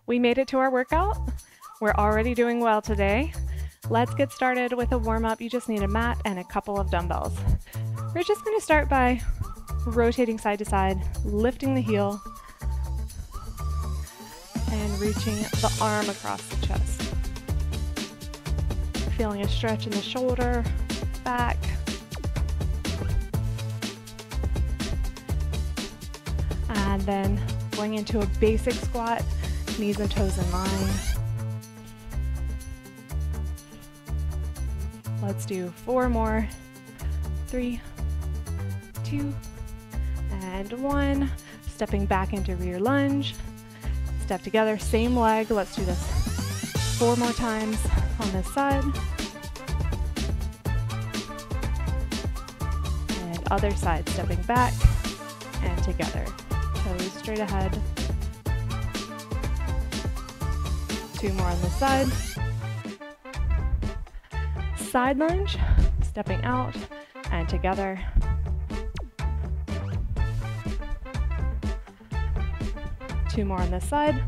We made it to our workout. We're already doing well today. Let's get started with a warm-up. You just need a mat and a couple of dumbbells. We're just going to start by rotating side to side, lifting the heel, and reaching the arm across the chest. Feeling a stretch in the shoulder, back. And then going into a basic squat, knees and toes in line. Let's do 4 more. 3, 2, and 1. Stepping back into rear lunge. Step together, same leg. Let's do this 4 more times on this side. And other side, stepping back and together. Toes straight ahead. 2 more on this side. Side lunge, stepping out and together. Two more on this side.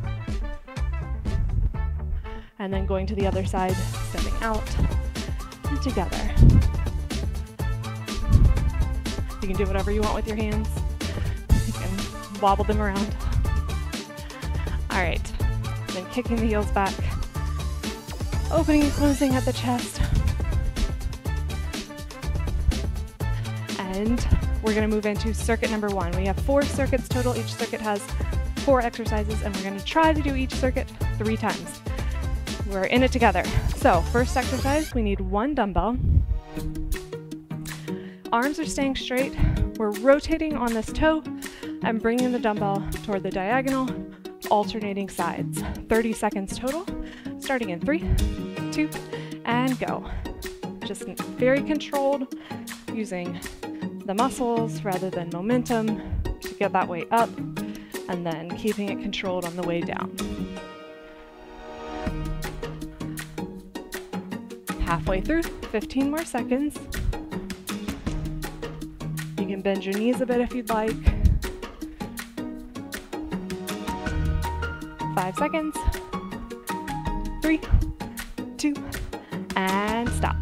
And then going to the other side, stepping out and together. You can do whatever you want with your hands. You can wobble them around. All right, then kicking the heels back. Opening and closing at the chest. And we're going to move into circuit number 1. We have 4 circuits total. Each circuit has 4 exercises, and we're going to try to do each circuit 3 times. We're in it together. So first exercise, we need 1 dumbbell. Arms are staying straight. We're rotating on this toe and bringing the dumbbell toward the diagonal, alternating sides. 30 seconds total, starting in 3, 2, and go. Just very controlled, using the muscles rather than momentum to get that weight up, and then keeping it controlled on the way down. Halfway through, 15 more seconds. You can bend your knees a bit if you'd like. 5 seconds. 3, 2, and stop.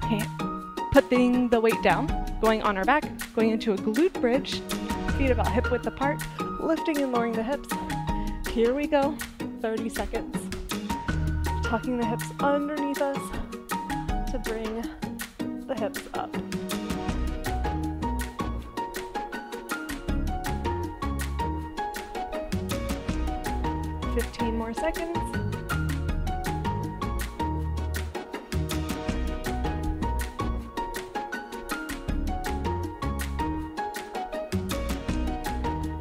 Okay. Putting the weight down, going on our back, going into a glute bridge, feet about hip width apart, lifting and lowering the hips. Here we go, 30 seconds. Tucking the hips underneath us to bring the hips up. Fifteen more seconds.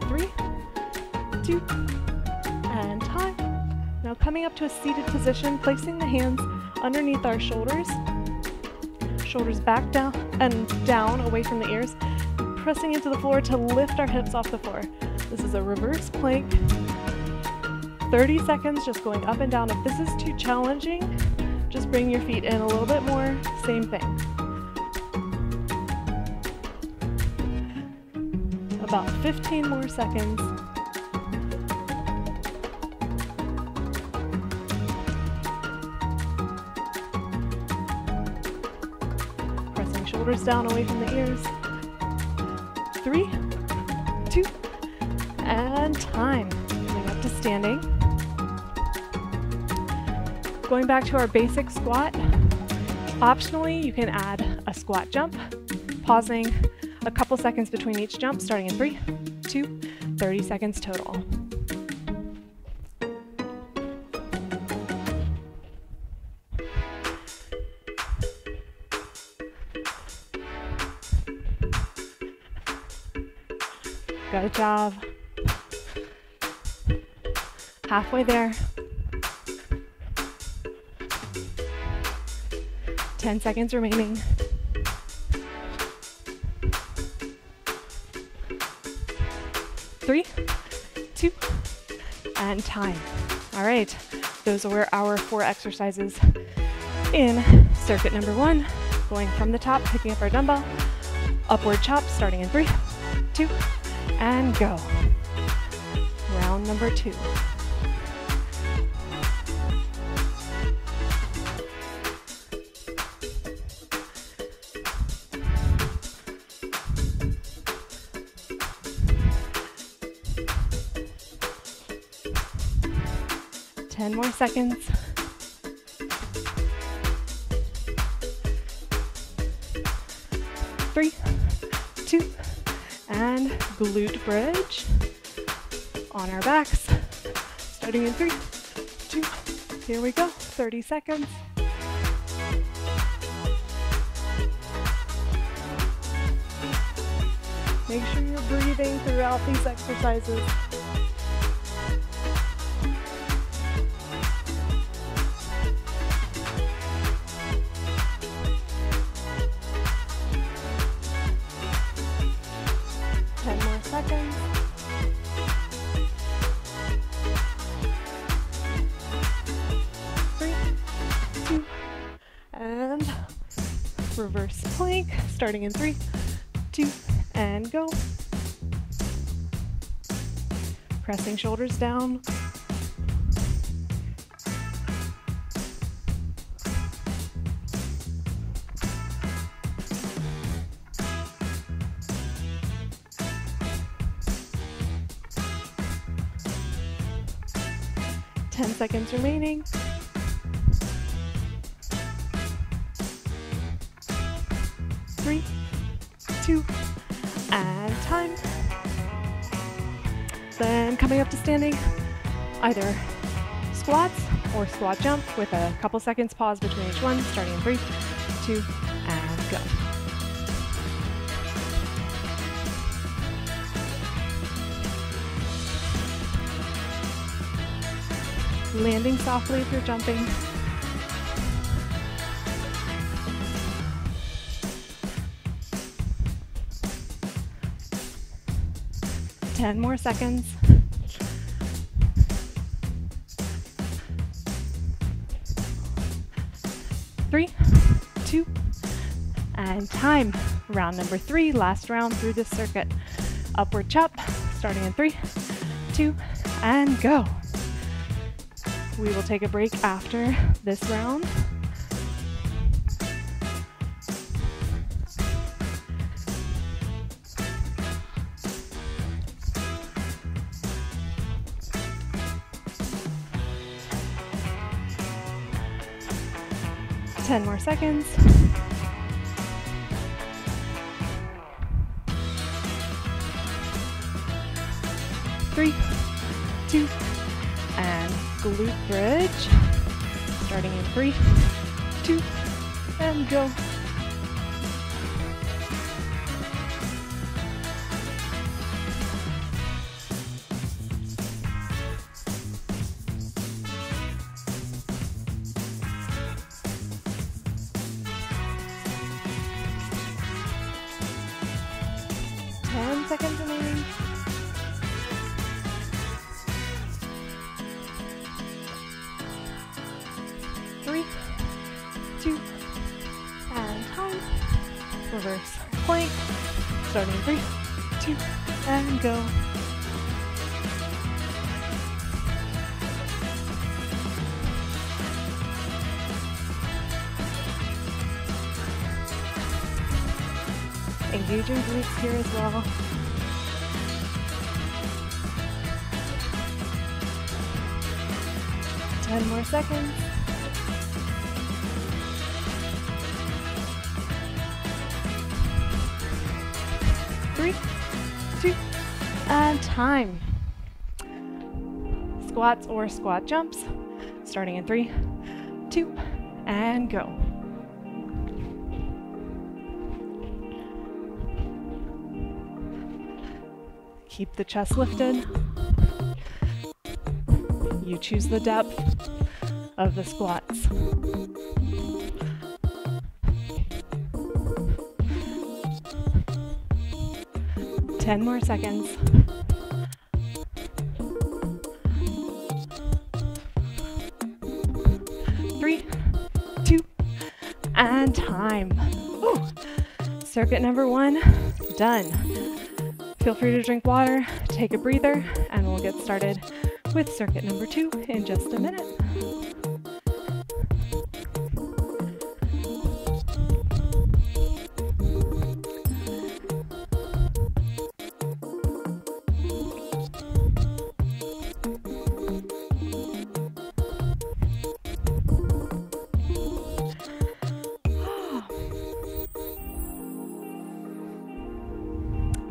3, 2, and time. Now coming up to a seated position, placing the hands underneath our shoulders. Shoulders back down and down away from the ears. Pressing into the floor to lift our hips off the floor. This is a reverse plank. 30 seconds just going up and down. If this is too challenging, just bring your feet in a little bit more. Same thing. About 15 more seconds. Pressing shoulders down away from the ears. 3, 2, and time. Coming up to standing. Going back to our basic squat. Optionally, you can add a squat jump, pausing a couple seconds between each jump, starting in 3, 2, 30 seconds total. Good job. Halfway there. 10 seconds remaining. 3, 2, and time. All right, those were our 4 exercises in circuit number 1. Going from the top, picking up our dumbbell, upward chop, starting in 3, 2, and go. Round number 2. 10 more seconds. 3, 2, and glute bridge on our backs. Starting in 3, 2, here we go, 30 seconds. Make sure you're breathing throughout these exercises. Seconds. 3, 2, and reverse plank, starting in 3, 2, and go. Pressing shoulders down. Seconds remaining. 3, 2, and time. Then coming up to standing, either squats or squat jump with a couple seconds pause between each one, starting in 3, 2, and go. Landing softly if you're jumping. Ten more seconds. 3, 2, and time. Round number 3, last round through this circuit. Upward chop, starting in 3, 2, and go. We will take a break after this round. Ten more seconds. 3, 2, and glute bridge. Starting in 3, 2, and go. Seconds remaining. 3, 2, and time. Reverse plank. Starting in 3, 2, and go. Engaging glutes here as well. 10 more seconds. 3, 2, and time. Squats or squat jumps. Starting in 3, 2, and go. Keep the chest lifted. You choose the depth of the squats. Ten more seconds. 3, 2, and time. Ooh. Circuit number 1, done. Feel free to drink water, take a breather, and we'll get started with circuit number 2 in just a minute.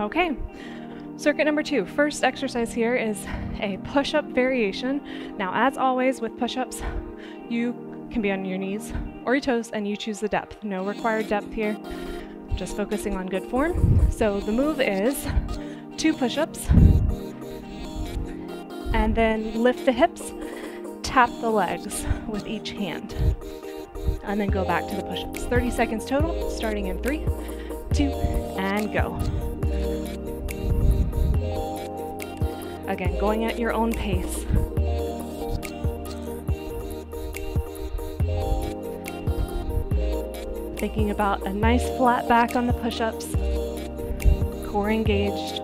Okay, circuit number 2. First exercise here is a push-up variation. Now, as always with push-ups, you can be on your knees or your toes and you choose the depth. No required depth here, just focusing on good form. So the move is 2 push-ups and then lift the hips, tap the legs with each hand, and then go back to the push-ups. 30 seconds total, starting in 3, 2, and go. Again, going at your own pace. Thinking about a nice flat back on the push-ups, core engaged.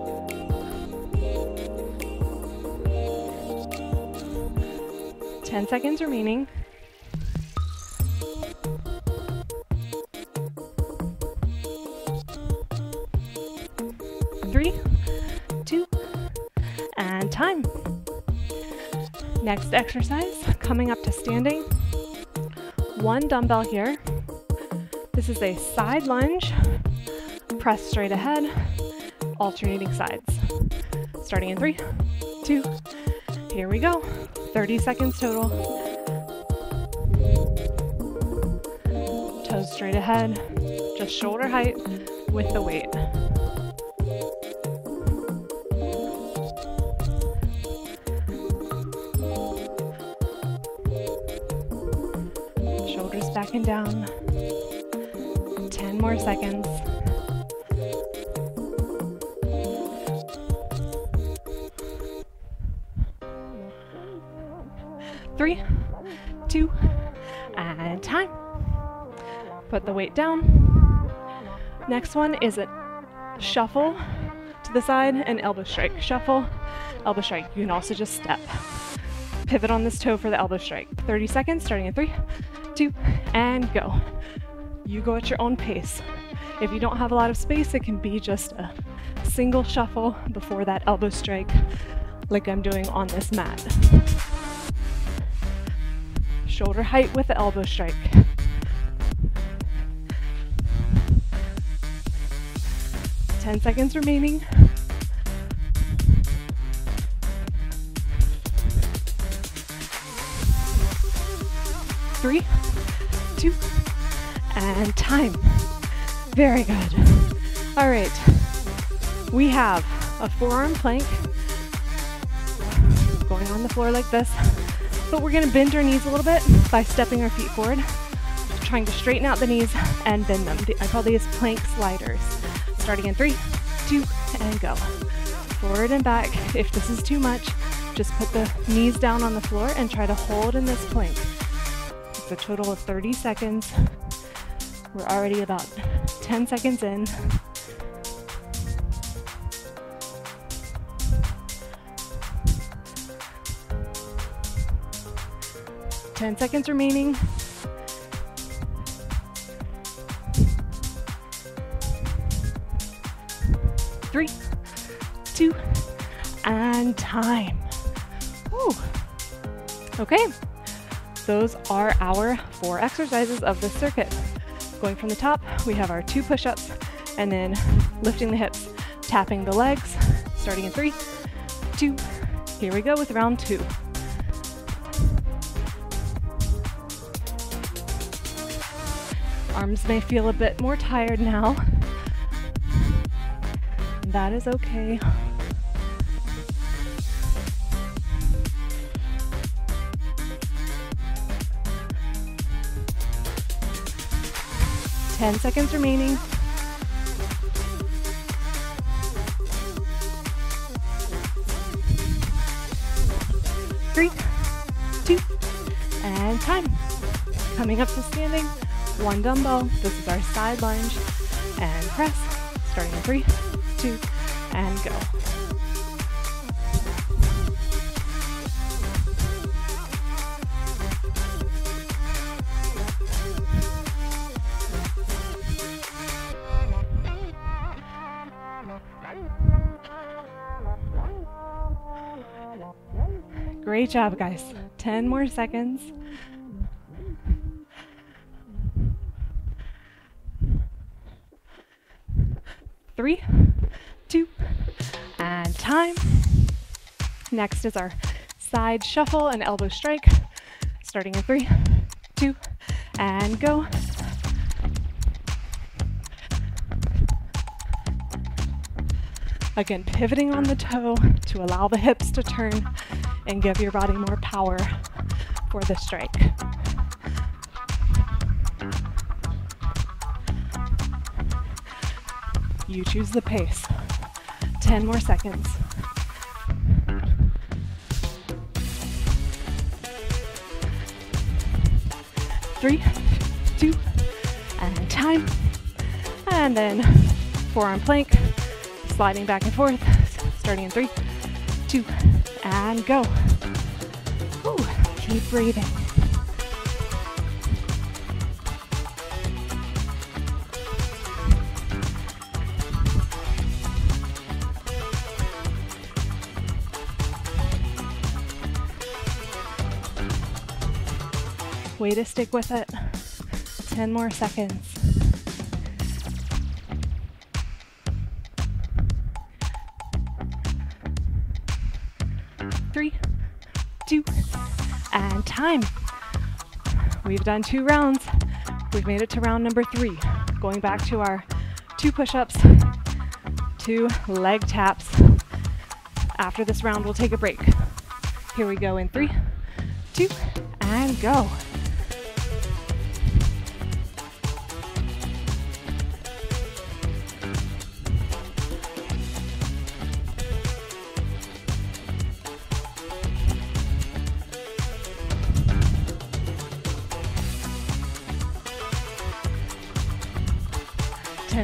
Ten seconds remaining. 3, 2, and time. Next exercise, coming up to standing. 1 dumbbell here. This is a side lunge, press straight ahead, alternating sides. Starting in 3, 2, here we go. 30 seconds total. Toes straight ahead, just shoulder height with the weight. Shoulders back and down. 10 more seconds. 3, 2, and time. Put the weight down. Next one is a shuffle to the side and elbow strike. Shuffle, elbow strike. You can also just step. Pivot on this toe for the elbow strike. 30 seconds, starting in 3, 2, and go. You go at your own pace. If you don't have a lot of space, it can be just a single shuffle before that elbow strike, like I'm doing on this mat. Shoulder height with the elbow strike. Ten seconds remaining. 3, 2, and time. Very good. All right, we have a forearm plank going on the floor like this, but we're gonna bend our knees a little bit by stepping our feet forward, trying to straighten out the knees and bend them. I call these plank sliders. Starting in 3, 2, and go. Forward and back. If this is too much, just put the knees down on the floor and try to hold in this plank. It's a total of 30 seconds. We're already about 10 seconds in. Ten seconds remaining. 3, 2, and time. Whew. Okay, those are our 4 exercises of this circuit. Going from the top, we have our 2 push-ups, and then lifting the hips, tapping the legs, starting in 3, 2, here we go with round 2. Arms may feel a bit more tired now. That is okay. Ten seconds remaining. 3, 2, and time. Coming up to standing, 1 dumbbell. This is our side lunge and press. Starting in 3, 2, and go. Great job, guys. 10 more seconds. Three, 2, and time. Next is our side shuffle and elbow strike, starting in 3, 2, and go. Again, pivoting on the toe to allow the hips to turn and give your body more power for the strike. You choose the pace. 10 more seconds. 3, 2, and time. And then forearm plank, sliding back and forth, starting in 3, 2, and go. Ooh, keep breathing. Way to stick with it. 10 more seconds. Three, 2, and time. We've done 2 rounds. We've made it to round number 3. Going back to our 2 push-ups, 2 leg taps. After this round, we'll take a break. Here we go in 3, 2, and go.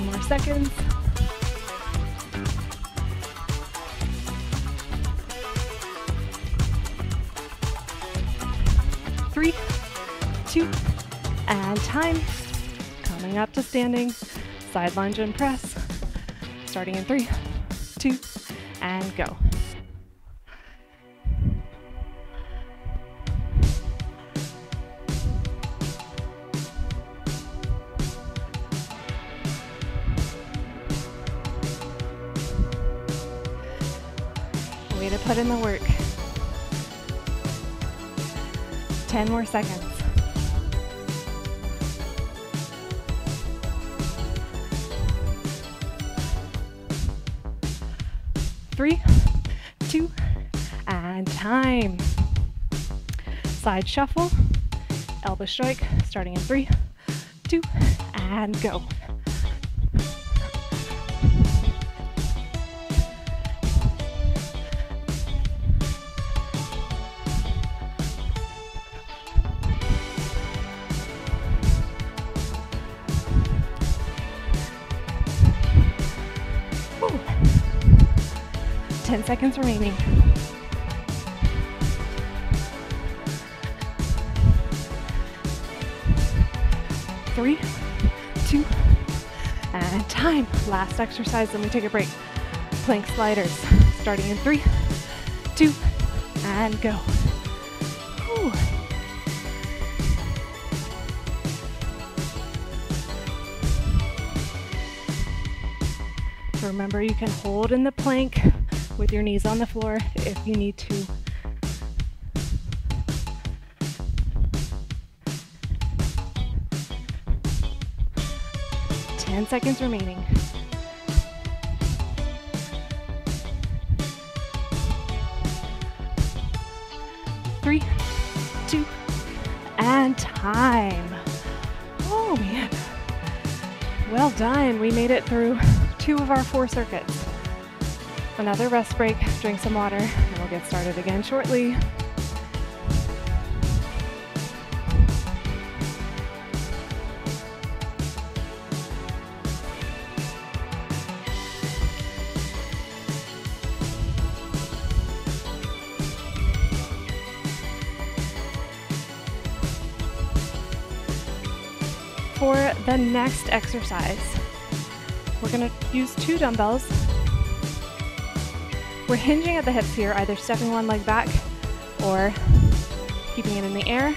More seconds. 3, 2, and time. Coming up to standing, side lunge and press. Starting in 3, 2, and go. Way to put in the work. 10 more seconds. 3, 2, and time. Side shuffle, elbow strike, starting in 3, 2, and go. Woo. 10 seconds remaining. 3, 2, and time. Last exercise, then we take a break. Plank sliders, starting in 3, 2, and go. Whew. Remember, you can hold in the plank with your knees on the floor if you need to. Ten seconds remaining. 3, 2, and time. Oh man. Well done. We made it through 2 of our 4 circuits. Another rest break, drink some water, and we'll get started again shortly. For the next exercise, we're going to use 2 dumbbells. We're hinging at the hips here, either stepping one leg back or keeping it in the air,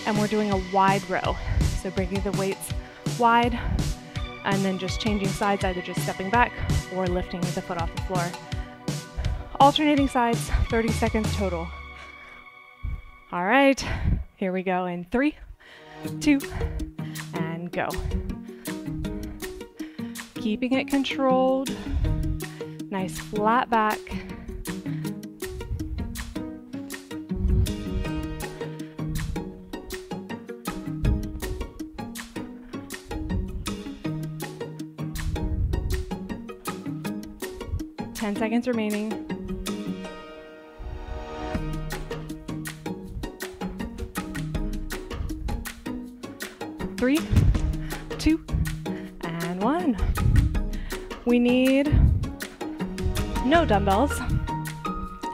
and we're doing a wide row. So bringing the weights wide and then just changing sides, either just stepping back or lifting the foot off the floor. Alternating sides, 30 seconds total. All right, here we go in 3, 2, and go. Keeping it controlled, nice flat back. Ten seconds remaining. 3, 2, and 1. We need no dumbbells.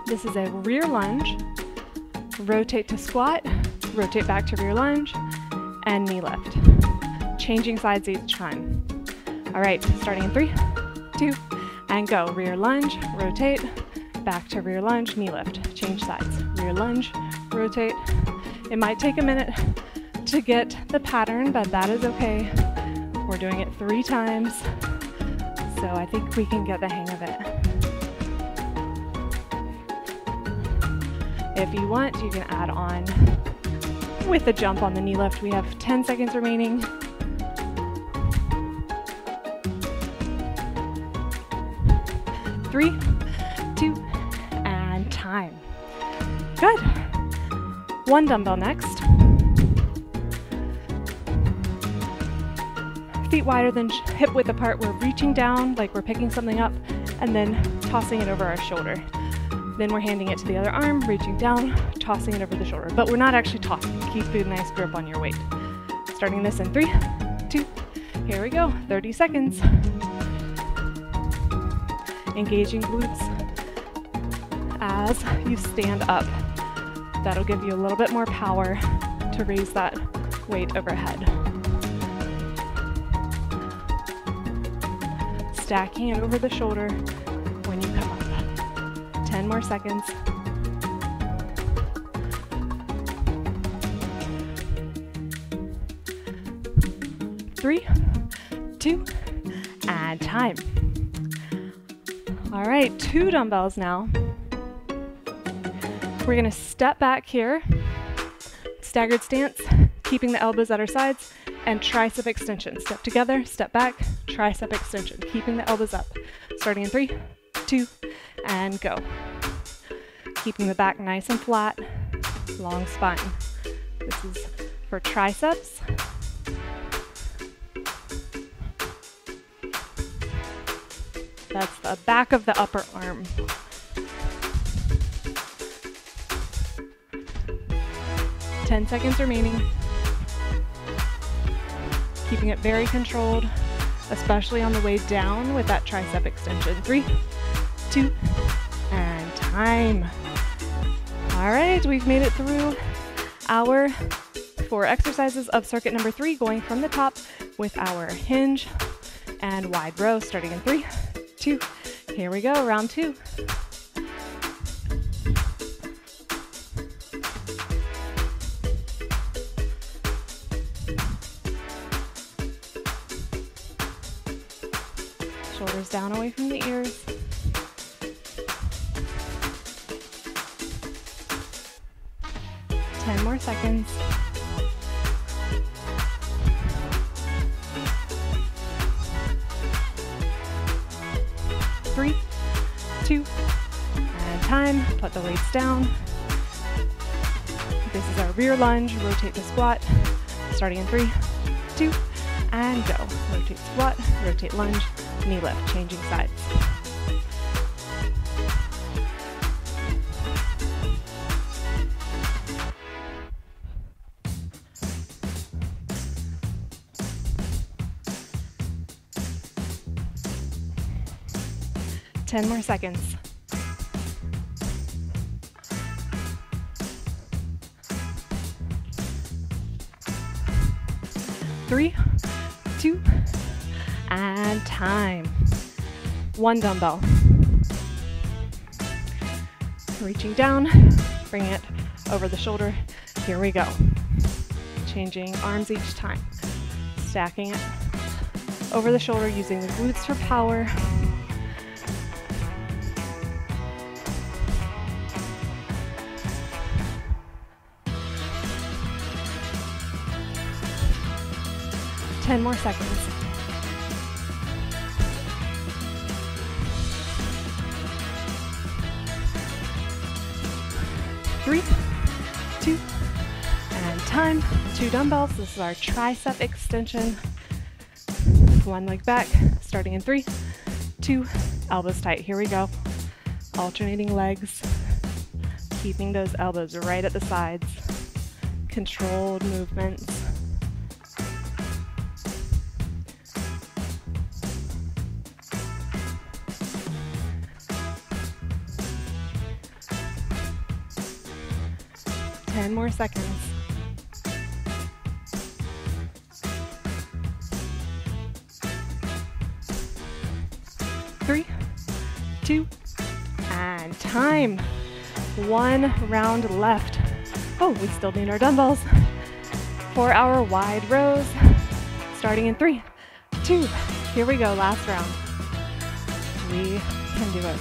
This is a rear lunge. Rotate to squat, rotate back to rear lunge, and knee lift. Changing sides each time. All right, starting in 3, 2, and go. Rear lunge, rotate, back to rear lunge, knee lift. Change sides. Rear lunge, rotate. It might take a minute to get the pattern, but that is okay. We're doing it 3 times, so I think we can get the hang of it. If you want, you can add on with a jump on the knee lift. We have 10 seconds remaining. Three, 2, and time. Good. 1 dumbbell next. Feet wider than hip width apart. We're reaching down like we're picking something up and then tossing it over our shoulder. Then we're handing it to the other arm, reaching down, tossing it over the shoulder. But we're not actually tossing. Keep a nice grip on your weight. Starting this in 3, 2, here we go. 30 seconds. Engaging glutes as you stand up. That'll give you a little bit more power to raise that weight overhead. Stacking it over the shoulder when you come up. 10 more seconds. 3, 2, and time. All right, 2 dumbbells now. We're gonna step back here, staggered stance, keeping the elbows at our sides, and tricep extension. Step together, step back, tricep extension, keeping the elbows up. Starting in 3, 2, and go. Keeping the back nice and flat, long spine. This is for triceps. That's the back of the upper arm. Ten seconds remaining. Keeping it very controlled, especially on the way down with that tricep extension. 3, 2, and time. All right, we've made it through our 4 exercises of circuit number 3, going from the top with our hinge and wide row, starting in 3, 2, here we go, round 2. Shoulders down away from the ears. Ten more seconds. 3, 2, and time. Put the weights down. This is our rear lunge. Rotate to squat. Starting in 3, 2, and go. Rotate squat, rotate lunge, knee lift, changing sides. Ten more seconds. 3, 2, and time. 1 dumbbell. Reaching down, bring it over the shoulder. Here we go. Changing arms each time. Stacking it over the shoulder, using the glutes for power. 10 more seconds. 3, 2, and time. 2 dumbbells. This is our tricep extension. One leg back, starting in 3, 2, elbows tight. Here we go. Alternating legs, keeping those elbows right at the sides. Controlled movements. Ten more seconds. 3, 2, and time. 1 round left. Oh, we still need our dumbbells. 4 hour wide rows, starting in 3, 2. Here we go, last round. We can do it.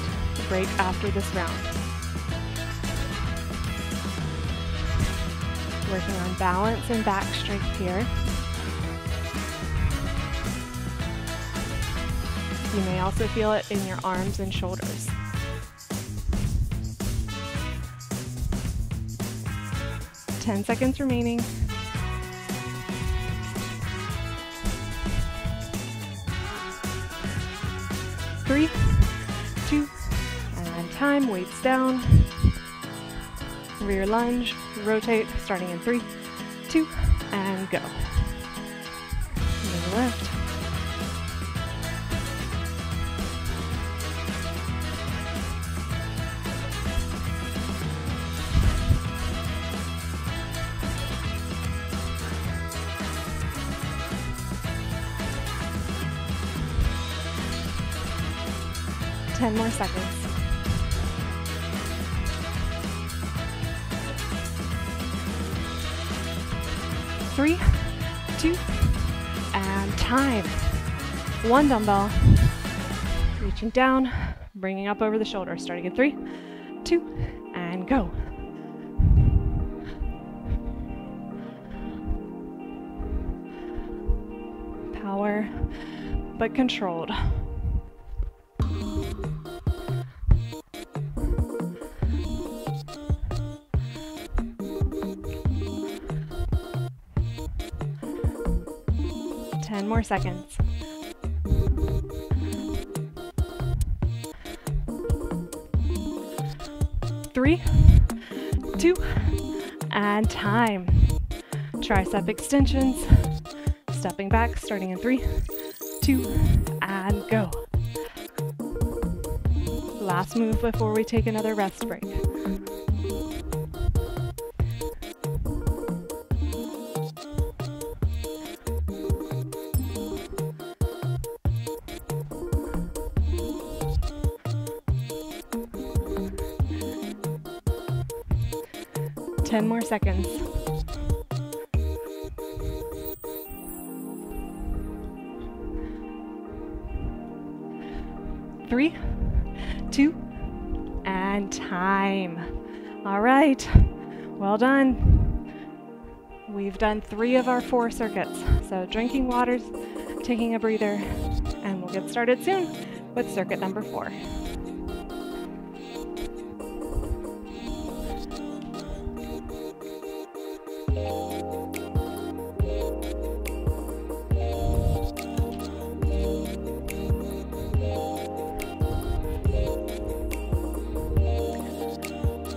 Break after this round. Working on balance and back strength here. You may also feel it in your arms and shoulders. Ten seconds remaining. 3, 2, and time. Weights down. Rear lunge, rotate, starting in 3, 2, and go. Move left. Ten more seconds. 3, 2, and time. 1 dumbbell. Reaching down, bringing up over the shoulder, starting in 3, 2, and go. Power, but controlled. More seconds. 3, 2, and time. Tricep extensions. Stepping back, starting in 3, 2, and go. Last move before we take another rest break. Ten more seconds. 3, 2, and time. All right, well done. We've done 3 of our 4 circuits. So drinking water, taking a breather, and we'll get started soon with circuit number 4.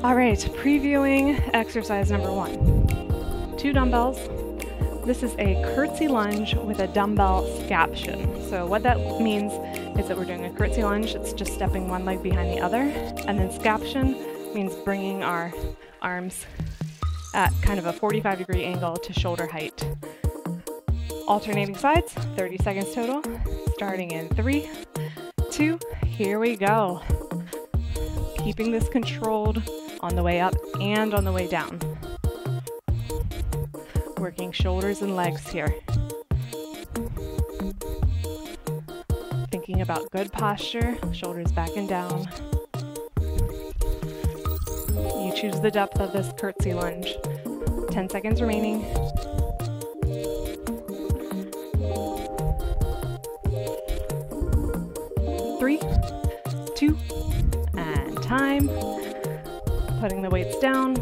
All right, previewing exercise number 1. 2 dumbbells. This is a curtsy lunge with a dumbbell scaption. So what that means is that we're doing a curtsy lunge. It's just stepping one leg behind the other. And then scaption means bringing our arms at kind of a 45-degree angle to shoulder height. Alternating sides, 30 seconds total. Starting in 3, 2, here we go. Keeping this controlled on the way up and on the way down. Working shoulders and legs here. Thinking about good posture, shoulders back and down. You choose the depth of this curtsy lunge. 10 seconds remaining. time. Putting the weights down.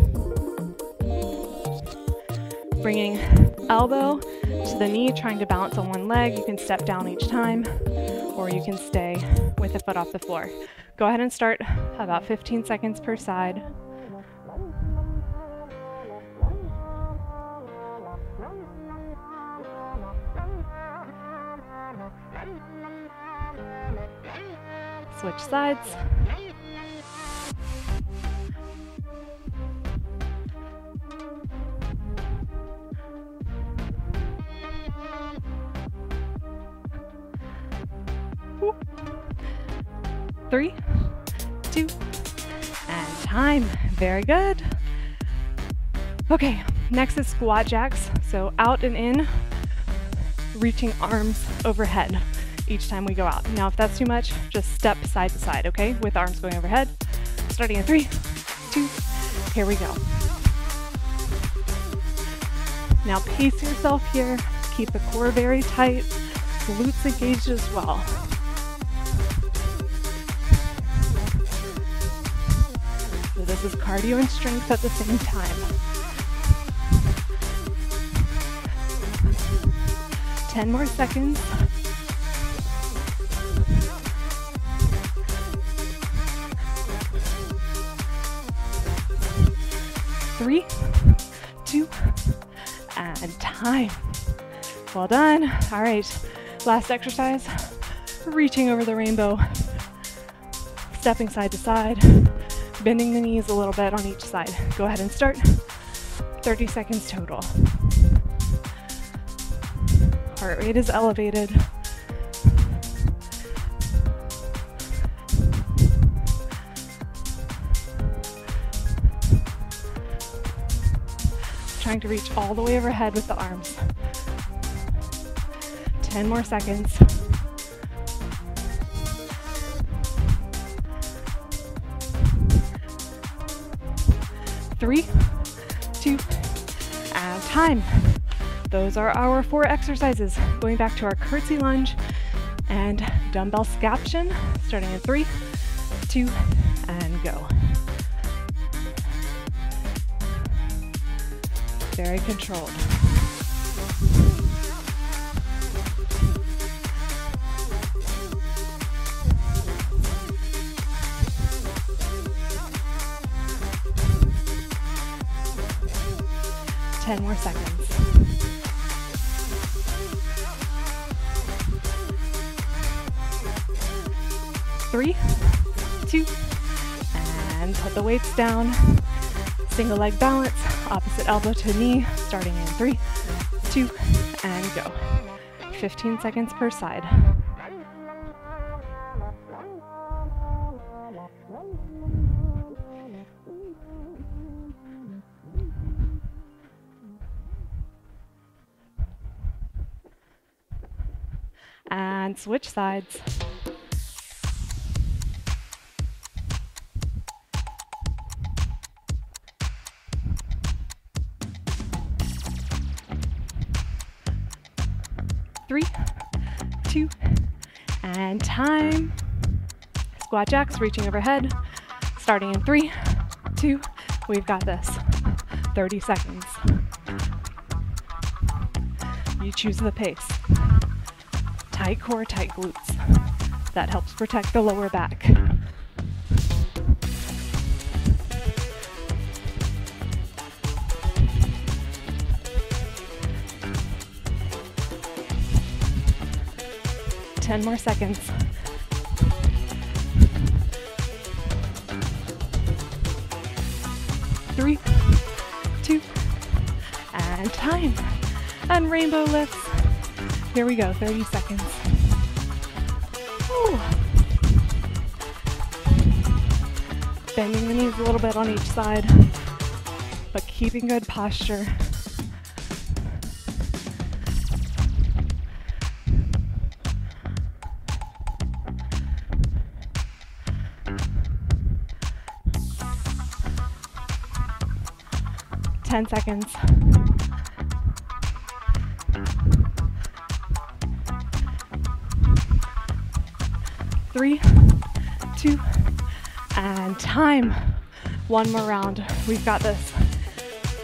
Bringing elbow to the knee, trying to balance on one leg. You can step down each time, or you can stay with the foot off the floor. Go ahead and start about 15 seconds per side. Switch sides. Woo. 3, 2, and time. Very good. Okay, next is squat jacks. So out and in, reaching arms overhead each time we go out. Now, if that's too much, just step side to side, okay? With arms going overhead. Starting in 3, 2, here we go. Now pace yourself here. Keep the core very tight. Glutes engaged as well. So this is cardio and strength at the same time. 10 more seconds. Three, 2, and time. Well done. All right, last exercise, reaching over the rainbow, stepping side to side, bending the knees a little bit on each side. Go ahead and start. 30 seconds total. Heart rate is elevated. Trying to reach all the way overhead with the arms. 10 more seconds. Three, 2, and time. Those are our 4 exercises. Going back to our curtsy lunge and dumbbell scaption, starting in 3, 2, and go. Very controlled. Ten more seconds. Three, 2, and put the weights down. Single leg balance, opposite elbow to knee, starting in 3, 2, and go. 15 seconds per side. And switch sides. Three, 2, and time. Squat jacks, reaching overhead, starting in 3, 2, we've got this. 30 seconds. You choose the pace. Tight core, tight glutes. That helps protect the lower back. Ten more seconds. Three, 2, and time. And rainbow lifts. Here we go, 30 seconds. Whew. Bending the knees a little bit on each side, but keeping good posture. Ten seconds. 3, 2, and time. One more round. We've got this.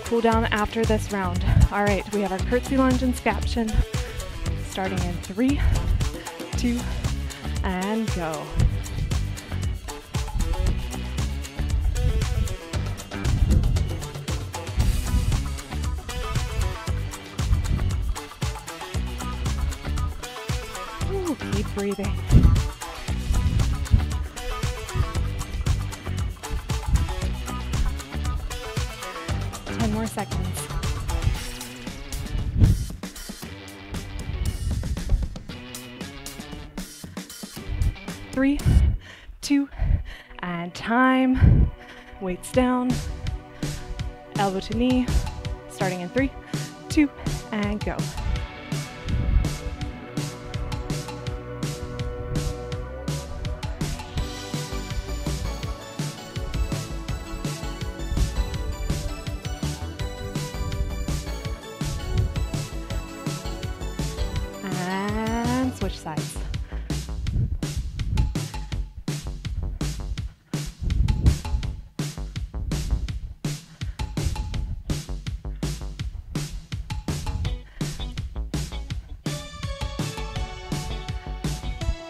Cool down after this round. All right, we have our curtsy lunge and scaption. Starting in 3, 2, and go. Ooh, keep breathing. More seconds. 3, 2, and time. Weights down. Elbow to knee. Starting in 3, 2, and go. Switch sides.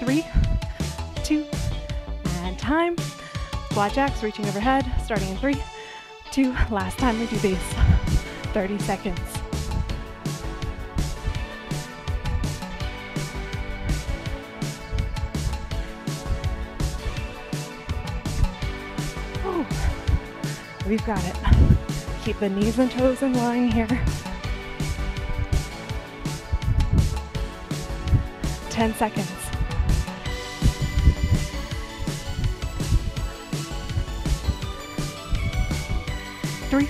Three, 2, and time. Squat jacks, reaching overhead, starting in 3, 2. Last time we do these. 30 seconds. We've got it. Keep the knees and toes in line here. 10 seconds. 3,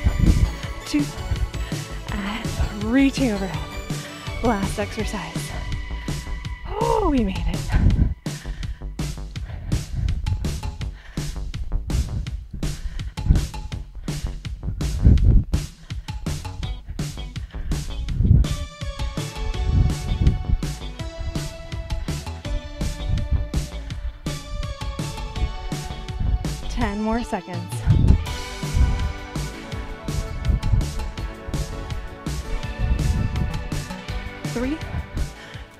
2, and reaching overhead. Last exercise. Oh, we made it. 10 more seconds. 3,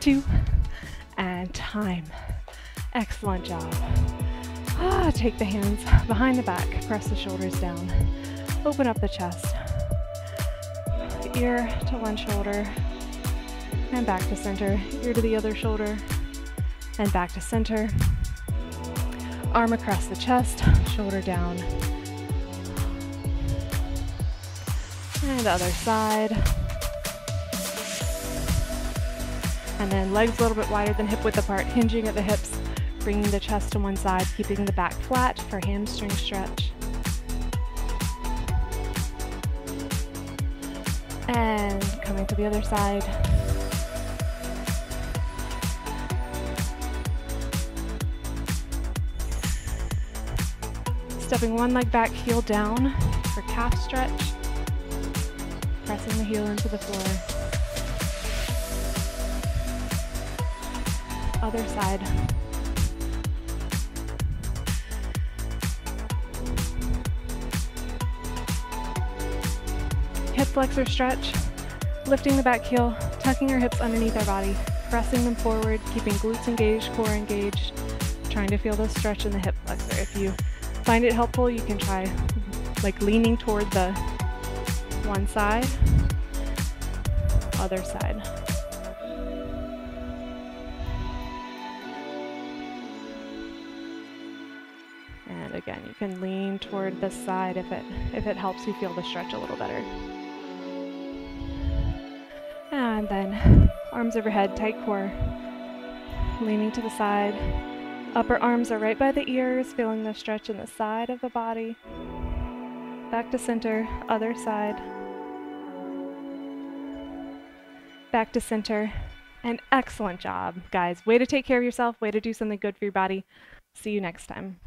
2, and time. Excellent job. Take the hands behind the back, press the shoulders down. Open up the chest. Ear to one shoulder, and back to center. Ear to the other shoulder, and back to center. Arm across the chest, shoulder down. And other side. And then legs a little bit wider than hip width apart, hinging at the hips, bringing the chest to one side, keeping the back flat for hamstring stretch. And coming to the other side. Stepping one leg back, heel down for calf stretch. Pressing the heel into the floor. Other side. Hip flexor stretch. Lifting the back heel, tucking our hips underneath our body, pressing them forward, keeping glutes engaged, core engaged, trying to feel the stretch in the hip flexor. If you find it helpful, you can try like leaning toward the one side, other side. And again, you can lean toward this side if it helps you feel the stretch a little better. And then arms overhead, tight core, leaning to the side. Upper arms are right by the ears, feeling the stretch in the side of the body. Back to center, other side. Back to center. And excellent job, guys. Way to take care of yourself, way to do something good for your body. See you next time.